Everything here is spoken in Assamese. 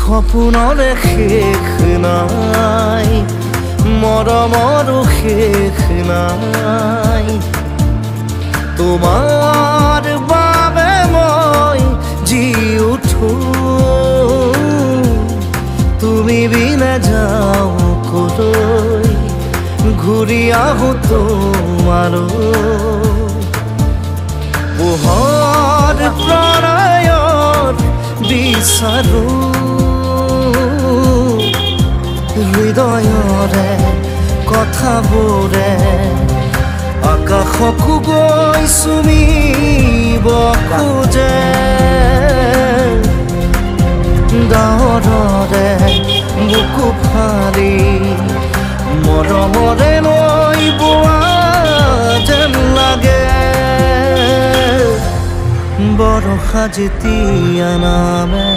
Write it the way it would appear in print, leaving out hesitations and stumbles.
সপোনৰে শেষ নাই, মৰমৰো শেষ নাই। তোমাৰ বাবে মই জি উঠো, তুমি বিনা যাও কলৈ, ঘূৰি আহো তোমালৈ। পোহৰ প্ৰণয়ৰ বিচাৰো, হৃদয়ৰে কথাবোৰে আকাশকো গৈ চুমিব খোজে। ডাৱৰৰে বুকু ফালি মৰমৰে লৈ বোৱা যেন লাগে। বৰষা যেতিয়া নামে